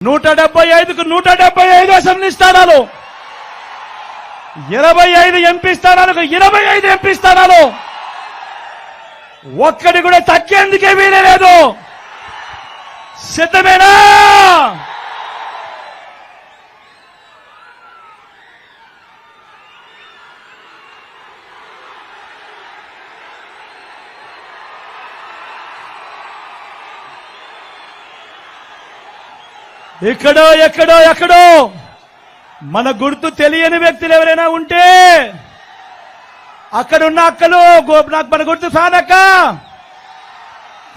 175కు 175 assembly స్థానాలు, 25 MP స్థానాలకు 25 MP స్థానాలు. ఒక్కడి కూడా తగ్గేందుకే వీలే లేదు. సిద్ధమేనా? ఎక్కడో ఎక్కడో ఎక్కడో మన గుర్తు తెలియని వ్యక్తులు ఎవరైనా ఉంటే అక్కడున్న అక్కలు, నాకు మన గుర్తు ఫ్యాన్ అక్క,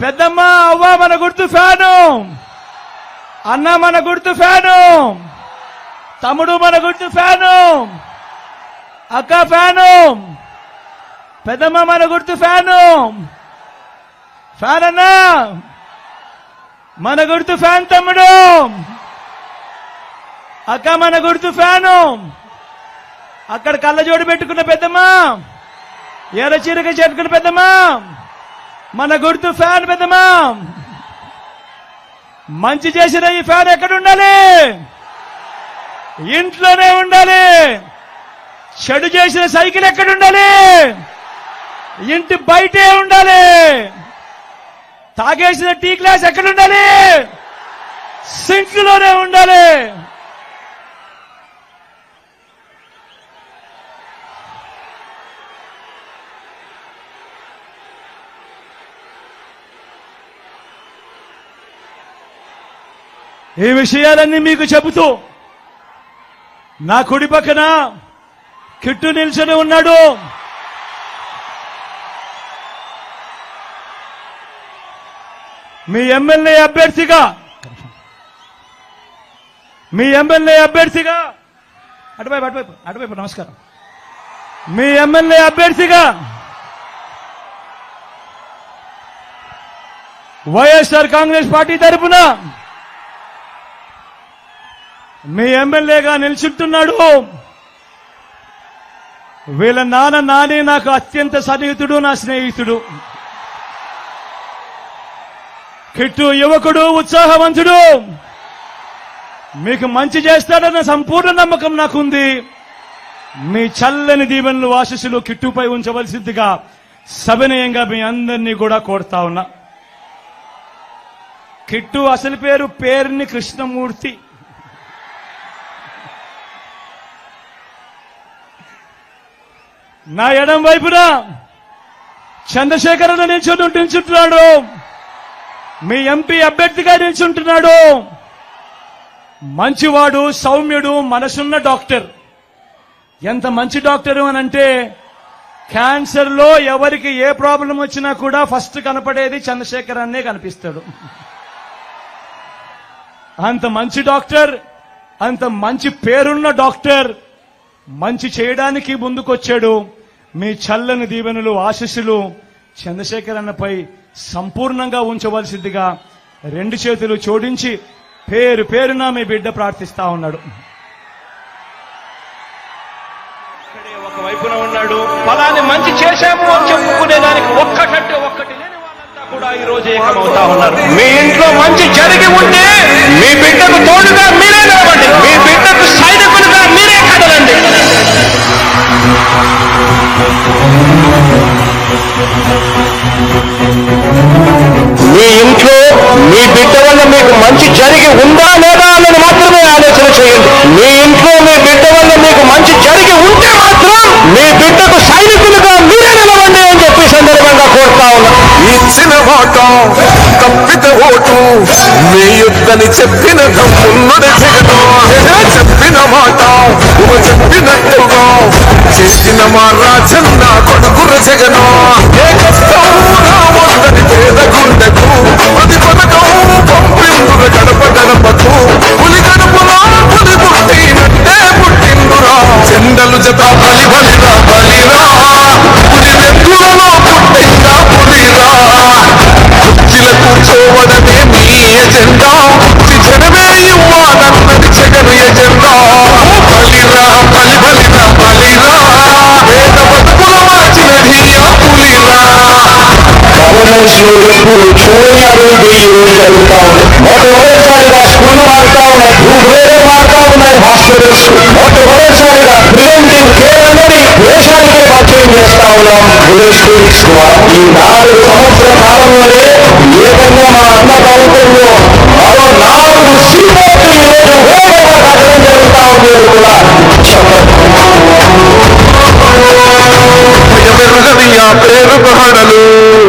పెద్దమ్మ, అవ్వ మన గుర్తు ఫ్యాను, అన్న మన గుర్తు ఫ్యాను, తమ్ముడు మన గుర్తు ఫ్యాను, అక్క ఫ్యాను, పెద్దమ్మ మన గుర్తు ఫ్యాను, ఫ్యాన్ అన్నా మన గుర్తు ఫ్యాన్, తమ్ముడు అక్క మన గుర్తు ఫ్యాను, అక్కడ కళ్ళజోడు పెట్టుకున్న పెద్దమ్మ, ఎర్ర చీరక చెట్టుకున్న పెద్దమ్మ మన గుర్తు ఫ్యాన్. పెద్దమ్మ మంచి చేసిన ఈ ఫ్యాన్ ఎక్కడ ఉండాలి? ఇంట్లోనే ఉండాలి. చెడు చేసిన సైకిల్ ఎక్కడ ఉండాలి? ఇంటి బయటే ఉండాలి. తాగేసిన టీ గ్లాస్ ఎక్కడ ఉండాలి? సింక్ లోనే ఉండాలి. ఈ విషయాలన్నీ మీకు చెబుతూ నా కుడి పక్కన కిట్టు నిల్చొని ఉన్నాడు. మీ ఎమ్మెల్యే అభ్యర్థిగా అటువైపు నమస్కారం. మీ ఎమ్మెల్యే అభ్యర్థిగా వైఎస్ఆర్ కాంగ్రెస్ పార్టీ తరఫున మీ ఎమ్మెల్యేగా నిల్చుంటున్నాడు. వీళ్ళ నాని నాకు అత్యంత సన్నిహితుడు, నా స్నేహితుడు. కిట్టు యువకుడు, ఉత్సాహవంతుడు, మీకు మంచి చేస్తాడన్న సంపూర్ణ నమ్మకం నాకుంది. మీ చల్లని దీవెనలు, ఆశీస్సులు కిట్టుపై ఉంచవలసిందిగా సవినయంగా మీ అందరినీ కూడా కోరుతా ఉన్నా. కిట్టు అసలు పేరుని కృష్ణమూర్తి. నా ఎడం వైపున చంద్రశేఖరన్ నిల్చుంటున్నాడు. మీ ఎంపీ అభ్యర్థిగా నిల్చుంటున్నాడు. మంచివాడు, సౌమ్యుడు, మనసున్న డాక్టర్. ఎంత మంచి డాక్టరు అనంటే క్యాన్సర్ లో ఎవరికి ఏ ప్రాబ్లం వచ్చినా కూడా ఫస్ట్ కనపడేది చంద్రశేఖరన్నే కనిపిస్తాడు. అంత మంచి డాక్టర్, అంత మంచి పేరున్న డాక్టర్, మంచి చేయడానికి ముందుకొచ్చాడు. మీ చల్లని దీవెనలు, ఆశీస్సులు చంద్రశేఖరన్నపై సంపూర్ణంగా ఉంచవలసిందిగా రెండు చేతులు జోడించి పేరున మీ బిడ్డ ప్రార్థిస్తా ఉన్నాడు. ఒకవైపున ఉన్నాడు. ఫలాన్ని మంచి చేశాము అని చెప్పుకునేదానికి ఒక్కటంటే ఒక్కటి లేని వాళ్ళంతా కూడా ఈ రోజు ఏకమవుతా ఉన్నారు. మీ ఇంట్లో మంచి జరిగి ఉంటే మీ బిడ్డకు తోడుగా మీరే నిలబడండి. మీ బిడ్డకు సైనికులుగా మీరే కదలండి. మీ ఇంట్లో మీ బిడ్డ వల్ల మీకు మంచి జరిగి ఉందా లేదా అన్నది మాత్రమే ఆలోచన చేయండి. మీ ఇంట్లో మీ బిడ్డ వల్ల మీకు మంచి జరిగి ఉంటే మాత్రం మీ బిడ్డకు సైనికులుగా మీరే నిలవండి అని చెప్పి సందర్భంగా కోరుతా ఉన్నా. ఇచ్చిన మాట తప్పిత ఓటు మీ యుద్ధని చెప్పిన దమ్మున్నది జగను. చెప్పిన మాట చెప్పినట్టుగా చేసిన మా రాజన్న కొడుకుల జగను. ఏ కష్టం రావద్దని పేద గుండెకు ప్రతి పథకం పంపిందుర గడప గడపకు. పులి గడపలా పులి పుట్టినట్టే పుట్టిందురా. చెండలు జత బలి బలిరా బలిరా. పులి నెత్తులలో పుట్టిందా పులిరా. కుర్చీల కూర్చోవడమే మీ ఎజెండా. జనమే ఇవ్వాలన్నది జగను ఎజెండా. బలిరా బలి బలిరా బలిరా. పేద బతుకుల మార్చినది ఆ పులిరా. Governance will improve, showing our review, కేవలం ఈ 4